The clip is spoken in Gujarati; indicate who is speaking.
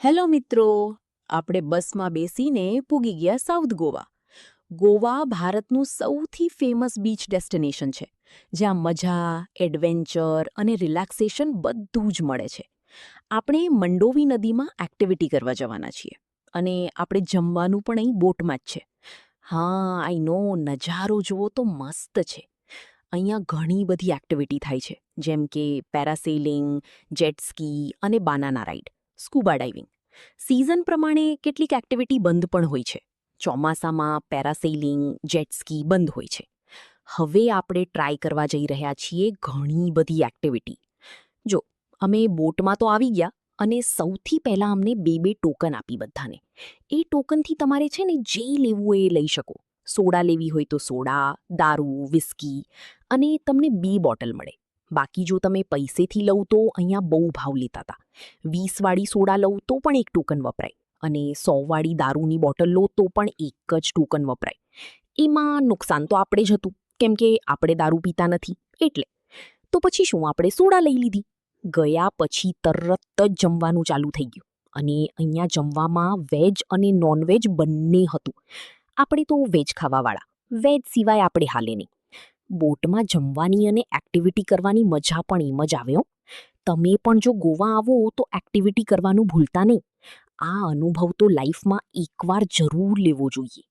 Speaker 1: હેલો મિત્રો, આપણે બસમાં બેસીને પૂગી ગયા સાઉથ ગોવા. ગોવા ભારતનું સૌથી ફેમસ બીચ ડેસ્ટિનેશન છે, જ્યાં મજા, એડવેન્ચર અને રિલેક્સેશન બધું જ મળે છે. આપણે મંડોવી નદીમાં એક્ટિવિટી કરવા જવાના છીએ અને આપણે જમવાનું પણ અહીં બોટમાં જ છે. હા, આઈ નો, નજારો જુઓ તો મસ્ત છે. અહીંયા ઘણી બધી એક્ટિવિટી થાય છે, જેમ કે પેરાસેલિંગ, જેટ સ્કી અને banana ride, scuba diving. Season પ્રમાણે કેટલીક એક્ટિવિટી બંધ પણ હોય છે. ચોમાસામાં પેરાસેલિંગ, જેટ સ્કી બંધ હોય છે. હવે આપણે ટ્રાય કરવા જઈ રહ્યા છીએ ઘણી બધી એક્ટિવિટી. જો, અમે બોટમાં તો આવી ગયા અને સૌથી પહેલાં અમને બે ટોકન આપી બધાને. એ ટોકનથી તમારે છે ને જે લેવું હોય એ લઈ શકો. સોડા લેવી હોય તો સોડા, દારૂ, વિસ્કી અને તમને 2 બોટલ મળે. બાકી જો તમે પૈસેથી લઉં તો અહીંયા બહુ ભાવ લેતા હતા. 20 વાળી સોડા લઉં તો પણ એક ટોકન વપરાય અને 100 વાળી દારૂની બોટલ લો તો પણ એક જ ટોકન વપરાય. એમાં નુકસાન તો આપણે જ હતું, કેમ કે આપણે દારૂ પીતા નથી એટલે. તો પછી શું, આપણે સોડા લઈ લીધી. ગયા પછી તરત જ જમવાનું ચાલુ થઈ ગયું અને અહીંયા જમવામાં વેજ અને નોનવેજ બંને હતું. આપણે તો વેજ ખાવાવાળા, વેજ સિવાય આપણે હાલે નહીં. બોટમાં જમવાની અને એક્ટિવિટી કરવાની મજા પણ એમ જ આવે હો. તમે પણ જો ગોવા આવો તો એક્ટિવિટી કરવાનું ભૂલતા નહીં. આ અનુભવ તો લાઈફમાં એકવાર જરૂર લેવો જોઈએ.